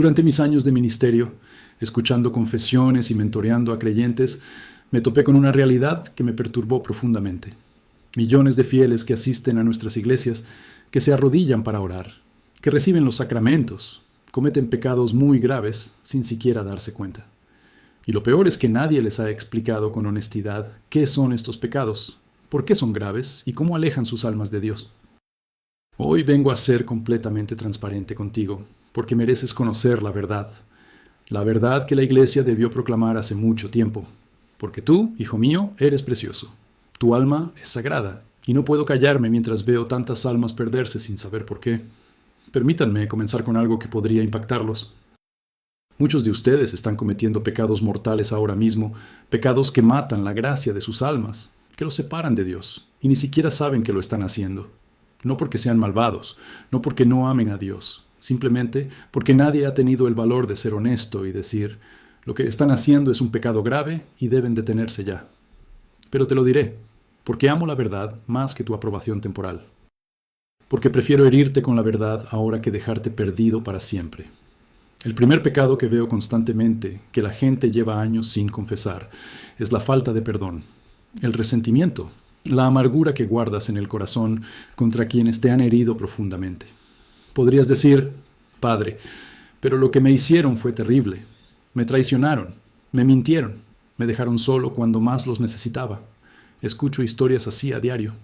Durante mis años de ministerio, escuchando confesiones y mentoreando a creyentes, me topé con una realidad que me perturbó profundamente. Millones de fieles que asisten a nuestras iglesias, que se arrodillan para orar, que reciben los sacramentos, cometen pecados muy graves sin siquiera darse cuenta. Y lo peor es que nadie les ha explicado con honestidad qué son estos pecados, por qué son graves y cómo alejan sus almas de Dios. Hoy vengo a ser completamente transparente contigo, porque mereces conocer la verdad que la Iglesia debió proclamar hace mucho tiempo, porque tú, hijo mío, eres precioso. Tu alma es sagrada, y no puedo callarme mientras veo tantas almas perderse sin saber por qué. Permítanme comenzar con algo que podría impactarlos. Muchos de ustedes están cometiendo pecados mortales ahora mismo, pecados que matan la gracia de sus almas, que los separan de Dios, y ni siquiera saben que lo están haciendo. No porque sean malvados, no porque no amen a Dios, simplemente porque nadie ha tenido el valor de ser honesto y decir, lo que están haciendo es un pecado grave y deben detenerse ya. Pero te lo diré, porque amo la verdad más que tu aprobación temporal. Porque prefiero herirte con la verdad ahora que dejarte perdido para siempre. El primer pecado que veo constantemente, que la gente lleva años sin confesar, es la falta de perdón, el resentimiento, la amargura que guardas en el corazón contra quienes te han herido profundamente. Podrías decir, Padre, pero lo que me hicieron fue terrible. Me traicionaron, me mintieron, me dejaron solo cuando más los necesitaba. Escucho historias así a diario.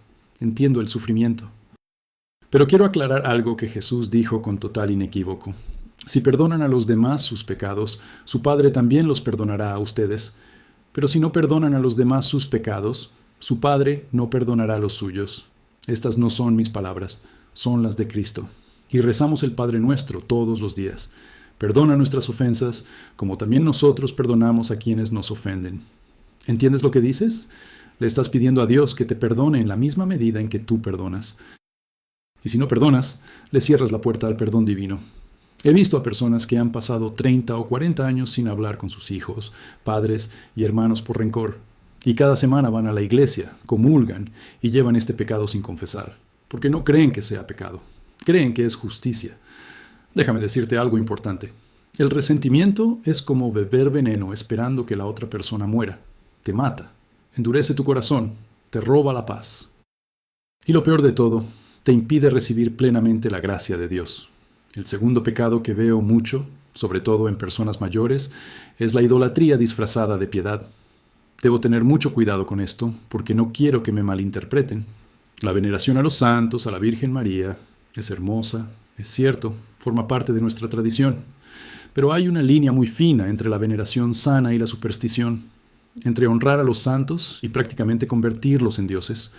Entiendo el sufrimiento. Pero quiero aclarar algo que Jesús dijo con total inequívoco. Si perdonan a los demás sus pecados, su Padre también los perdonará a ustedes. Pero si no perdonan a los demás sus pecados, su Padre no perdonará los suyos. Estas no son mis palabras, son las de Cristo. Y rezamos el Padre Nuestro todos los días. Perdona nuestras ofensas, como también nosotros perdonamos a quienes nos ofenden. ¿Entiendes lo que dices? Le estás pidiendo a Dios que te perdone en la misma medida en que tú perdonas. Y si no perdonas, le cierras la puerta al perdón divino. He visto a personas que han pasado 30 o 40 años sin hablar con sus hijos, padres y hermanos por rencor. Y cada semana van a la iglesia, comulgan y llevan este pecado sin confesar, porque no creen que sea pecado. Creen que es justicia. Déjame decirte algo importante. El resentimiento es como beber veneno esperando que la otra persona muera. Te mata, endurece tu corazón, te roba la paz. Y lo peor de todo, te impide recibir plenamente la gracia de Dios. El segundo pecado que veo mucho, sobre todo en personas mayores, es la idolatría disfrazada de piedad. Debo tener mucho cuidado con esto, porque no quiero que me malinterpreten. La veneración a los santos, a la Virgen María, es hermosa, es cierto, forma parte de nuestra tradición. Pero hay una línea muy fina entre la veneración sana y la superstición, entre honrar a los santos y prácticamente convertirlos en dioses.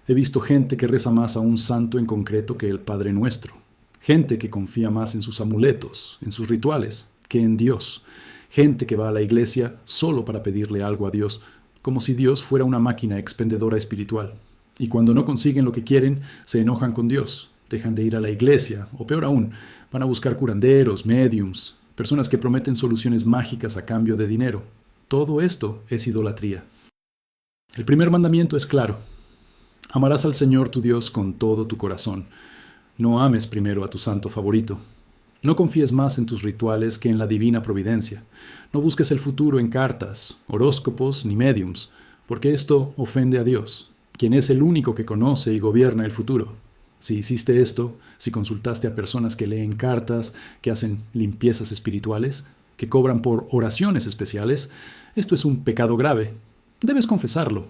He visto gente que reza más a un santo en concreto que el Padre Nuestro. Gente que confía más en sus amuletos, en sus rituales, que en Dios. Gente que va a la iglesia solo para pedirle algo a Dios, como si Dios fuera una máquina expendedora espiritual. Y cuando no consiguen lo que quieren, se enojan con Dios, dejan de ir a la iglesia, o peor aún, van a buscar curanderos, médiums, personas que prometen soluciones mágicas a cambio de dinero. Todo esto es idolatría. El primer mandamiento es claro. Amarás al Señor tu Dios con todo tu corazón. No ames primero a tu santo favorito. No confíes más en tus rituales que en la divina providencia. No busques el futuro en cartas, horóscopos ni médiums, porque esto ofende a Dios, quien es el único que conoce y gobierna el futuro. Si hiciste esto, si consultaste a personas que leen cartas, que hacen limpiezas espirituales, que cobran por oraciones especiales, esto es un pecado grave. Debes confesarlo.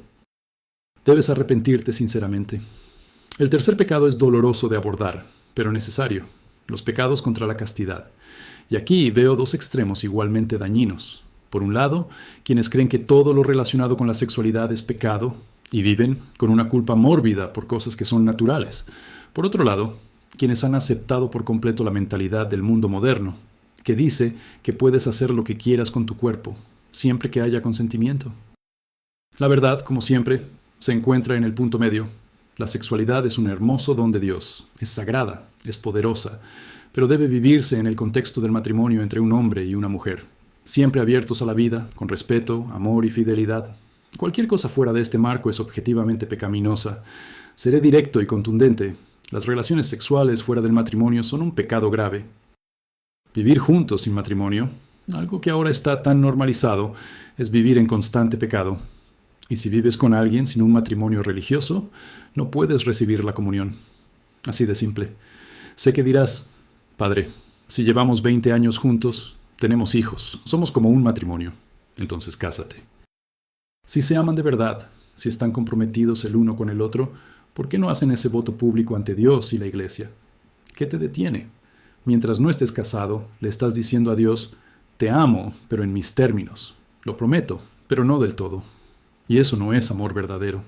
Debes arrepentirte sinceramente. El tercer pecado es doloroso de abordar, pero necesario. Los pecados contra la castidad. Y aquí veo dos extremos igualmente dañinos. Por un lado, quienes creen que todo lo relacionado con la sexualidad es pecado y viven con una culpa mórbida por cosas que son naturales. Por otro lado, quienes han aceptado por completo la mentalidad del mundo moderno, que dice que puedes hacer lo que quieras con tu cuerpo, siempre que haya consentimiento. La verdad, como siempre, se encuentra en el punto medio. La sexualidad es un hermoso don de Dios, es sagrada, es poderosa, pero debe vivirse en el contexto del matrimonio entre un hombre y una mujer, siempre abiertos a la vida, con respeto, amor y fidelidad. Cualquier cosa fuera de este marco es objetivamente pecaminosa. Seré directo y contundente. Las relaciones sexuales fuera del matrimonio son un pecado grave. Vivir juntos sin matrimonio, algo que ahora está tan normalizado, es vivir en constante pecado. Y si vives con alguien sin un matrimonio religioso, no puedes recibir la comunión. Así de simple. Sé que dirás, Padre, si llevamos 20 años juntos, tenemos hijos, somos como un matrimonio. Entonces cásate. Si se aman de verdad, si están comprometidos el uno con el otro, ¿por qué no hacen ese voto público ante Dios y la Iglesia? ¿Qué te detiene? Mientras no estés casado, le estás diciendo a Dios, te amo, pero en mis términos. Lo prometo, pero no del todo. Y eso no es amor verdadero.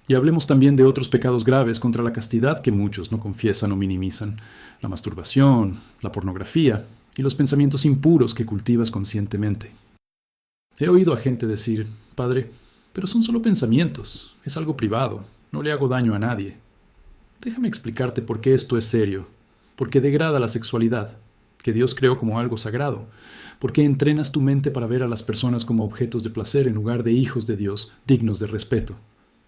Y hablemos también de otros pecados graves contra la castidad que muchos no confiesan o minimizan. La masturbación, la pornografía y los pensamientos impuros que cultivas conscientemente. He oído a gente decir, Padre, pero son solo pensamientos, es algo privado, no le hago daño a nadie. Déjame explicarte por qué esto es serio, porque degrada la sexualidad, que Dios creó como algo sagrado, porque entrenas tu mente para ver a las personas como objetos de placer en lugar de hijos de Dios dignos de respeto,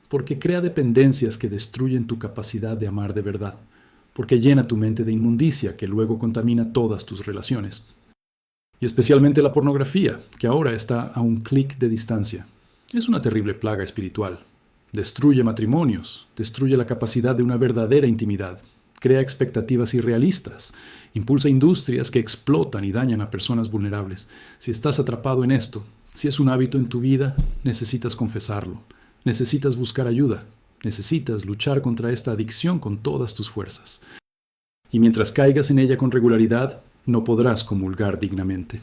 porque crea dependencias que destruyen tu capacidad de amar de verdad, porque llena tu mente de inmundicia que luego contamina todas tus relaciones. Y especialmente la pornografía, que ahora está a un clic de distancia. Es una terrible plaga espiritual. Destruye matrimonios, destruye la capacidad de una verdadera intimidad, crea expectativas irrealistas, impulsa industrias que explotan y dañan a personas vulnerables. Si estás atrapado en esto, si es un hábito en tu vida, necesitas confesarlo, necesitas buscar ayuda, necesitas luchar contra esta adicción con todas tus fuerzas. Y mientras caigas en ella con regularidad, no podrás comulgar dignamente.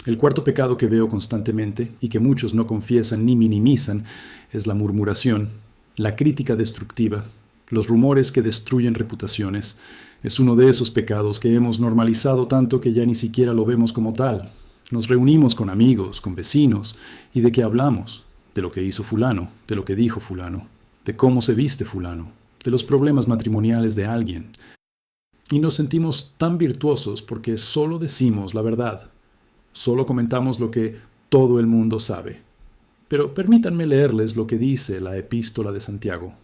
El cuarto pecado que veo constantemente y que muchos no confiesan ni minimizan es la murmuración, la crítica destructiva, los rumores que destruyen reputaciones. Es uno de esos pecados que hemos normalizado tanto que ya ni siquiera lo vemos como tal. Nos reunimos con amigos, con vecinos, ¿y de qué hablamos? De lo que hizo fulano, de lo que dijo fulano, de cómo se viste fulano, de los problemas matrimoniales de alguien. Y nos sentimos tan virtuosos porque solo decimos la verdad. Solo comentamos lo que todo el mundo sabe. Pero permítanme leerles lo que dice la epístola de Santiago.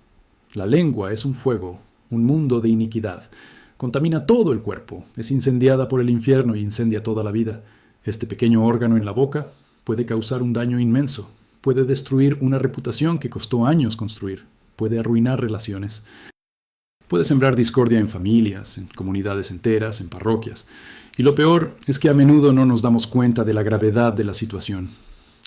La lengua es un fuego, un mundo de iniquidad. Contamina todo el cuerpo, es incendiada por el infierno y incendia toda la vida. Este pequeño órgano en la boca puede causar un daño inmenso, puede destruir una reputación que costó años construir, puede arruinar relaciones. Puede sembrar discordia en familias, en comunidades enteras, en parroquias. Y lo peor es que a menudo no nos damos cuenta de la gravedad de la situación.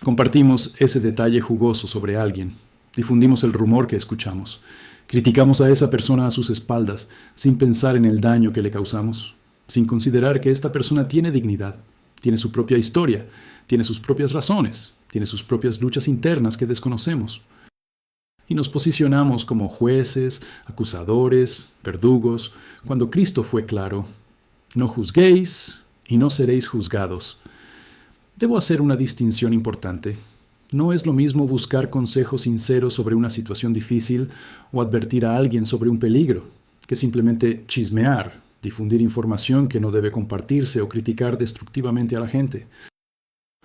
Compartimos ese detalle jugoso sobre alguien, difundimos el rumor que escuchamos, criticamos a esa persona a sus espaldas, sin pensar en el daño que le causamos, sin considerar que esta persona tiene dignidad, tiene su propia historia, tiene sus propias razones, tiene sus propias luchas internas que desconocemos. Y nos posicionamos como jueces, acusadores, verdugos, cuando Cristo fue claro: no juzguéis y no seréis juzgados. Debo hacer una distinción importante. No es lo mismo buscar consejos sinceros sobre una situación difícil o advertir a alguien sobre un peligro, que simplemente chismear, difundir información que no debe compartirse o criticar destructivamente a la gente.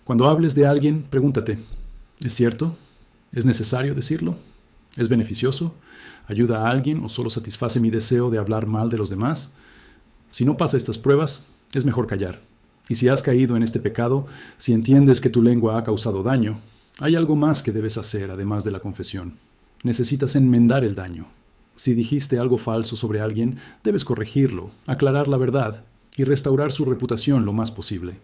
Cuando hables de alguien, pregúntate: ¿es cierto? ¿Es necesario decirlo? ¿Es beneficioso? ¿Ayuda a alguien o solo satisface mi deseo de hablar mal de los demás? Si no pasa estas pruebas, es mejor callar. Y si has caído en este pecado, si entiendes que tu lengua ha causado daño, hay algo más que debes hacer además de la confesión. Necesitas enmendar el daño. Si dijiste algo falso sobre alguien, debes corregirlo, aclarar la verdad y restaurar su reputación lo más posible.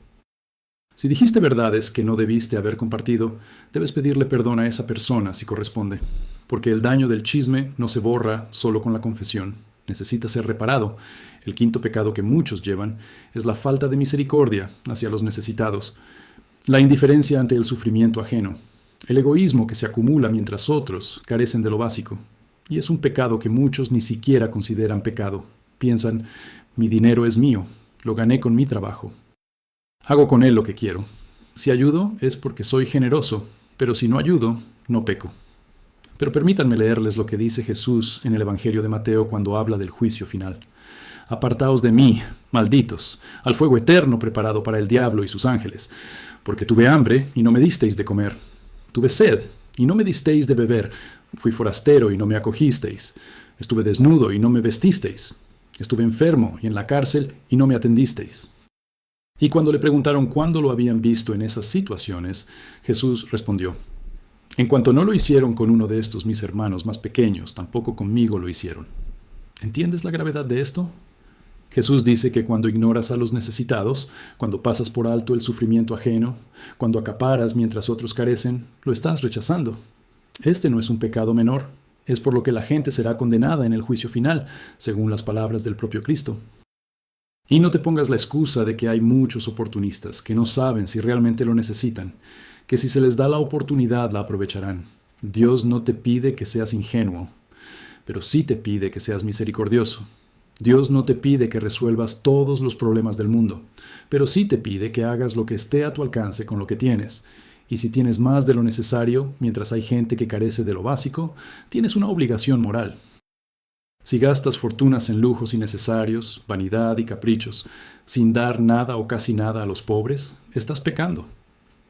Si dijiste verdades que no debiste haber compartido, debes pedirle perdón a esa persona si corresponde, porque el daño del chisme no se borra solo con la confesión. Necesita ser reparado. El quinto pecado que muchos llevan es la falta de misericordia hacia los necesitados, la indiferencia ante el sufrimiento ajeno, el egoísmo que se acumula mientras otros carecen de lo básico. Y es un pecado que muchos ni siquiera consideran pecado. Piensan: mi dinero es mío, lo gané con mi trabajo. Hago con él lo que quiero. Si ayudo es porque soy generoso, pero si no ayudo, no peco. Pero permítanme leerles lo que dice Jesús en el Evangelio de Mateo cuando habla del juicio final. Apartaos de mí, malditos, al fuego eterno preparado para el diablo y sus ángeles, porque tuve hambre y no me disteis de comer. Tuve sed y no me disteis de beber. Fui forastero y no me acogisteis. Estuve desnudo y no me vestisteis. Estuve enfermo y en la cárcel y no me atendisteis. Y cuando le preguntaron cuándo lo habían visto en esas situaciones, Jesús respondió: en cuanto no lo hicieron con uno de estos mis hermanos más pequeños, tampoco conmigo lo hicieron. ¿Entiendes la gravedad de esto? Jesús dice que cuando ignoras a los necesitados, cuando pasas por alto el sufrimiento ajeno, cuando acaparas mientras otros carecen, lo estás rechazando. Este no es un pecado menor, es por lo que la gente será condenada en el juicio final, según las palabras del propio Cristo. Y no te pongas la excusa de que hay muchos oportunistas que no saben si realmente lo necesitan, que si se les da la oportunidad la aprovecharán. Dios no te pide que seas ingenuo, pero sí te pide que seas misericordioso. Dios no te pide que resuelvas todos los problemas del mundo, pero sí te pide que hagas lo que esté a tu alcance con lo que tienes. Y si tienes más de lo necesario, mientras hay gente que carece de lo básico, tienes una obligación moral. Si gastas fortunas en lujos innecesarios, vanidad y caprichos, sin dar nada o casi nada a los pobres, estás pecando.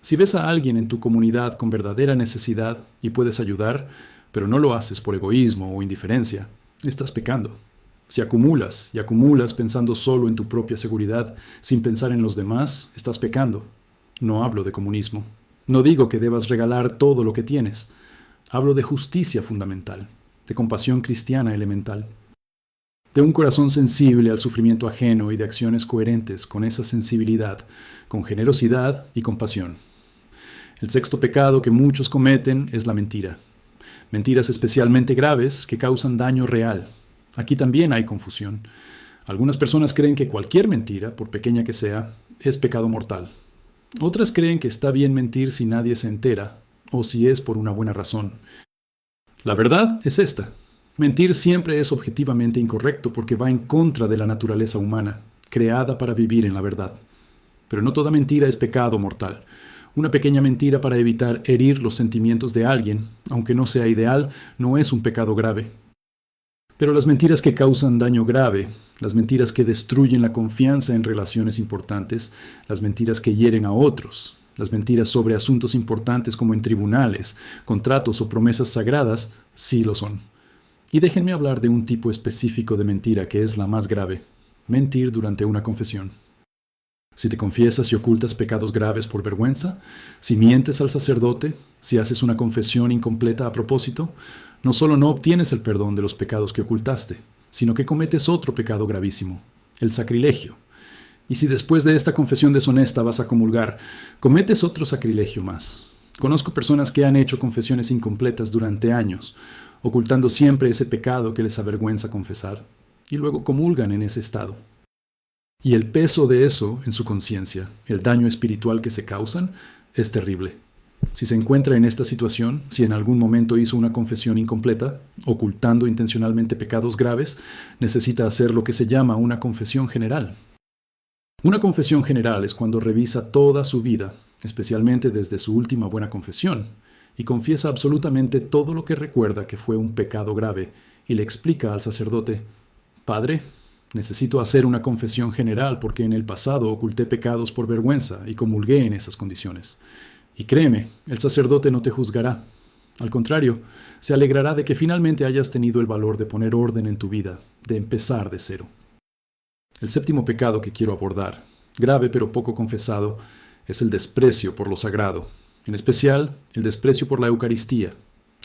Si ves a alguien en tu comunidad con verdadera necesidad y puedes ayudar, pero no lo haces por egoísmo o indiferencia, estás pecando. Si acumulas y acumulas pensando solo en tu propia seguridad, sin pensar en los demás, estás pecando. No hablo de comunismo. No digo que debas regalar todo lo que tienes. Hablo de justicia fundamental, de compasión cristiana elemental, de un corazón sensible al sufrimiento ajeno y de acciones coherentes con esa sensibilidad, con generosidad y compasión. El sexto pecado que muchos cometen es la mentira. Mentiras especialmente graves que causan daño real. Aquí también hay confusión. Algunas personas creen que cualquier mentira, por pequeña que sea, es pecado mortal. Otras creen que está bien mentir si nadie se entera, o si es por una buena razón. La verdad es esta. Mentir siempre es objetivamente incorrecto porque va en contra de la naturaleza humana, creada para vivir en la verdad. Pero no toda mentira es pecado mortal. Una pequeña mentira para evitar herir los sentimientos de alguien, aunque no sea ideal, no es un pecado grave. Pero las mentiras que causan daño grave, las mentiras que destruyen la confianza en relaciones importantes, las mentiras que hieren a otros, las mentiras sobre asuntos importantes como en tribunales, contratos o promesas sagradas, sí lo son. Y déjenme hablar de un tipo específico de mentira que es la más grave: mentir durante una confesión. Si te confiesas y ocultas pecados graves por vergüenza, si mientes al sacerdote, si haces una confesión incompleta a propósito, no solo no obtienes el perdón de los pecados que ocultaste, sino que cometes otro pecado gravísimo, el sacrilegio. Y si después de esta confesión deshonesta vas a comulgar, cometes otro sacrilegio más. Conozco personas que han hecho confesiones incompletas durante años, ocultando siempre ese pecado que les avergüenza confesar, y luego comulgan en ese estado. Y el peso de eso en su conciencia, el daño espiritual que se causan, es terrible. Si se encuentra en esta situación, si en algún momento hizo una confesión incompleta, ocultando intencionalmente pecados graves, necesita hacer lo que se llama una confesión general. Una confesión general es cuando revisa toda su vida, especialmente desde su última buena confesión, y confiesa absolutamente todo lo que recuerda que fue un pecado grave, y le explica al sacerdote: Padre, necesito hacer una confesión general porque en el pasado oculté pecados por vergüenza y comulgué en esas condiciones. Y créeme, el sacerdote no te juzgará. Al contrario, se alegrará de que finalmente hayas tenido el valor de poner orden en tu vida, de empezar de cero. El séptimo pecado que quiero abordar, grave pero poco confesado, es el desprecio por lo sagrado, en especial el desprecio por la Eucaristía.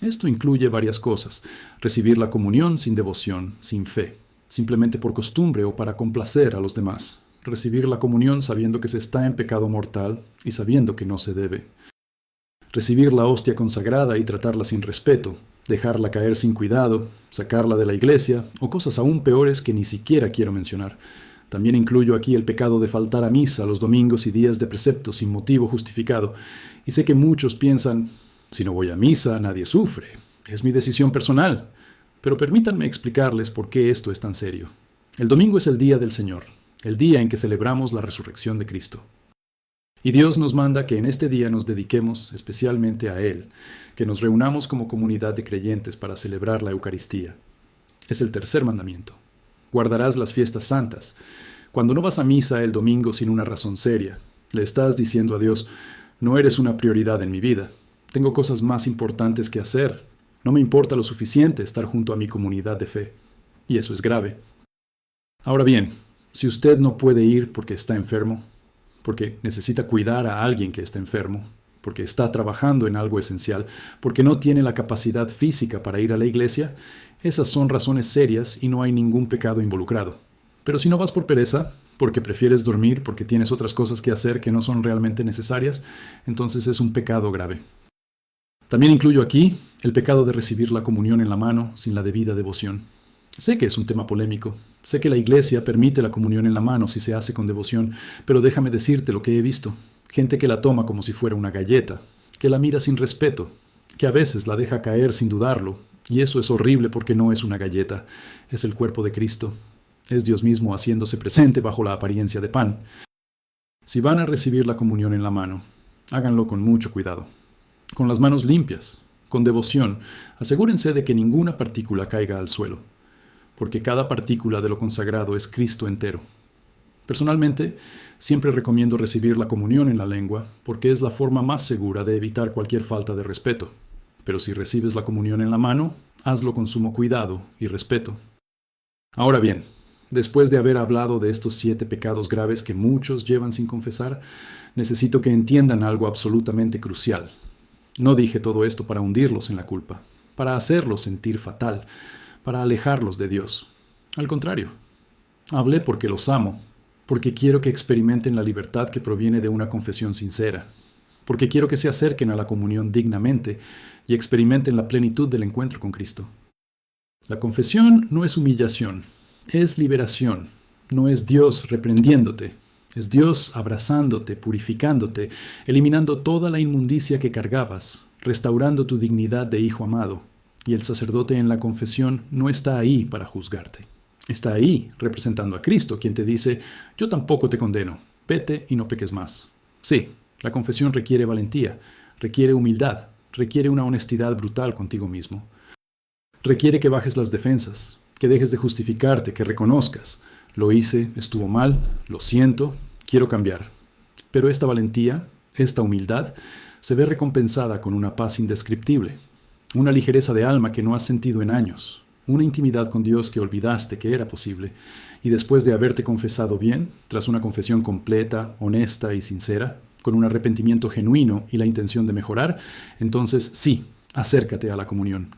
Esto incluye varias cosas: recibir la comunión sin devoción, sin fe, simplemente por costumbre o para complacer a los demás; recibir la comunión sabiendo que se está en pecado mortal y sabiendo que no se debe; recibir la hostia consagrada y tratarla sin respeto, dejarla caer sin cuidado, sacarla de la iglesia, o cosas aún peores que ni siquiera quiero mencionar. También incluyo aquí el pecado de faltar a misa los domingos y días de precepto sin motivo justificado. Y sé que muchos piensan: si no voy a misa, nadie sufre. Es mi decisión personal. Pero permítanme explicarles por qué esto es tan serio. El domingo es el día del Señor, el día en que celebramos la resurrección de Cristo. Y Dios nos manda que en este día nos dediquemos especialmente a Él, que nos reunamos como comunidad de creyentes para celebrar la Eucaristía. Es el tercer mandamiento. Guardarás las fiestas santas. Cuando no vas a misa el domingo sin una razón seria, le estás diciendo a Dios: no eres una prioridad en mi vida. Tengo cosas más importantes que hacer. No me importa lo suficiente estar junto a mi comunidad de fe. Y eso es grave. Ahora bien, si usted no puede ir porque está enfermo, porque necesita cuidar a alguien que está enfermo, porque está trabajando en algo esencial, porque no tiene la capacidad física para ir a la iglesia, esas son razones serias y no hay ningún pecado involucrado. Pero si no vas por pereza, porque prefieres dormir, porque tienes otras cosas que hacer que no son realmente necesarias, entonces es un pecado grave. También incluyo aquí el pecado de recibir la comunión en la mano sin la debida devoción. Sé que es un tema polémico. Sé que la iglesia permite la comunión en la mano si se hace con devoción, pero déjame decirte lo que he visto. Gente que la toma como si fuera una galleta, que la mira sin respeto, que a veces la deja caer sin dudarlo, y eso es horrible porque no es una galleta, es el cuerpo de Cristo. Es Dios mismo haciéndose presente bajo la apariencia de pan. Si van a recibir la comunión en la mano, háganlo con mucho cuidado, con las manos limpias, con devoción. Asegúrense de que ninguna partícula caiga al suelo, porque cada partícula de lo consagrado es Cristo entero. Personalmente, siempre recomiendo recibir la comunión en la lengua porque es la forma más segura de evitar cualquier falta de respeto. Pero si recibes la comunión en la mano, hazlo con sumo cuidado y respeto. Ahora bien, después de haber hablado de estos 7 pecados graves que muchos llevan sin confesar, necesito que entiendan algo absolutamente crucial. No dije todo esto para hundirlos en la culpa, para hacerlos sentir fatal, para alejarlos de Dios. Al contrario, hablé porque los amo, porque quiero que experimenten la libertad que proviene de una confesión sincera, porque quiero que se acerquen a la comunión dignamente y experimenten la plenitud del encuentro con Cristo. La confesión no es humillación, es liberación. No es Dios reprendiéndote, es Dios abrazándote, purificándote, eliminando toda la inmundicia que cargabas, restaurando tu dignidad de hijo amado. Y el sacerdote en la confesión no está ahí para juzgarte. Está ahí representando a Cristo, quien te dice: yo tampoco te condeno, vete y no peques más. Sí, la confesión requiere valentía, requiere humildad, requiere una honestidad brutal contigo mismo. Requiere que bajes las defensas, que dejes de justificarte, que reconozcas: lo hice, estuvo mal, lo siento, quiero cambiar. Pero esta valentía, esta humildad, se ve recompensada con una paz indescriptible, una ligereza de alma que no has sentido en años, una intimidad con Dios que olvidaste que era posible, y después de haberte confesado bien, tras una confesión completa, honesta y sincera, con un arrepentimiento genuino y la intención de mejorar, entonces sí, acércate a la comunión.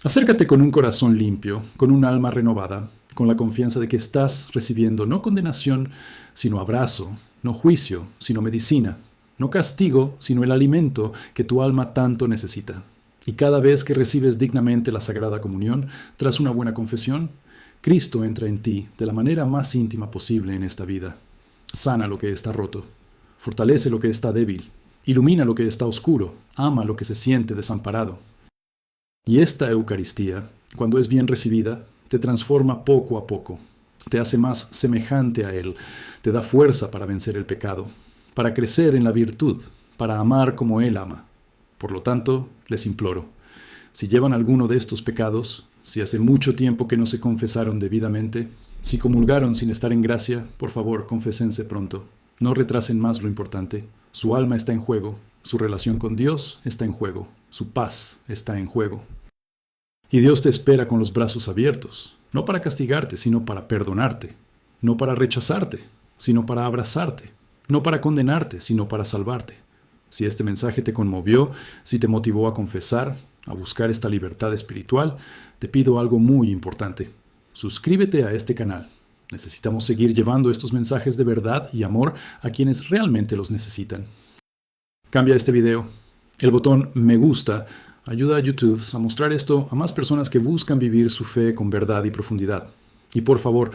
Acércate con un corazón limpio, con un alma renovada, con la confianza de que estás recibiendo no condenación, sino abrazo, no juicio, sino medicina, no castigo, sino el alimento que tu alma tanto necesita. Y cada vez que recibes dignamente la Sagrada Comunión, tras una buena confesión, Cristo entra en ti de la manera más íntima posible en esta vida. Sana lo que está roto, fortalece lo que está débil, ilumina lo que está oscuro, ama lo que se siente desamparado. Y esta Eucaristía, cuando es bien recibida, te transforma poco a poco, te hace más semejante a Él, te da fuerza para vencer el pecado, para crecer en la virtud, para amar como Él ama. Por lo tanto, les imploro, si llevan alguno de estos pecados, si hace mucho tiempo que no se confesaron debidamente, si comulgaron sin estar en gracia, por favor, confésense pronto. No retrasen más lo importante. Su alma está en juego, su relación con Dios está en juego, su paz está en juego. Y Dios te espera con los brazos abiertos, no para castigarte, sino para perdonarte, no para rechazarte, sino para abrazarte, no para condenarte, sino para salvarte. Si este mensaje te conmovió, si te motivó a confesar, a buscar esta libertad espiritual, te pido algo muy importante. Suscríbete a este canal. Necesitamos seguir llevando estos mensajes de verdad y amor a quienes realmente los necesitan. Cambia este video. El botón me gusta ayuda a YouTube a mostrar esto a más personas que buscan vivir su fe con verdad y profundidad. Y por favor,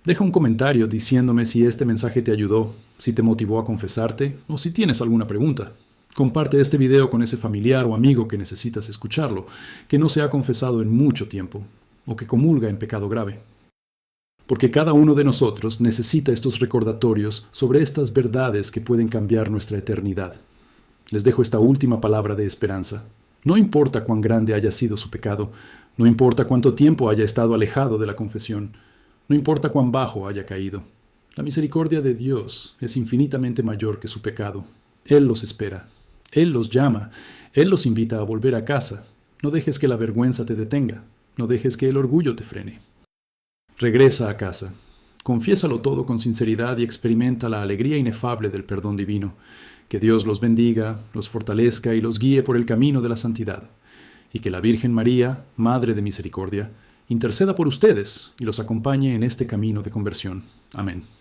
deja un comentario diciéndome si este mensaje te ayudó, si te motivó a confesarte o si tienes alguna pregunta. Comparte este video con ese familiar o amigo que necesitas escucharlo, que no se ha confesado en mucho tiempo o que comulga en pecado grave. Porque cada uno de nosotros necesita estos recordatorios sobre estas verdades que pueden cambiar nuestra eternidad. Les dejo esta última palabra de esperanza. No importa cuán grande haya sido su pecado, no importa cuánto tiempo haya estado alejado de la confesión, no importa cuán bajo haya caído. La misericordia de Dios es infinitamente mayor que su pecado. Él los espera, Él los llama, Él los invita a volver a casa. No dejes que la vergüenza te detenga, no dejes que el orgullo te frene. Regresa a casa, Confiésalo todo con sinceridad y experimenta la alegría inefable del perdón divino. Que Dios los bendiga, los fortalezca y los guíe por el camino de la santidad. Y que la Virgen María, Madre de Misericordia, interceda por ustedes y los acompañe en este camino de conversión. Amén.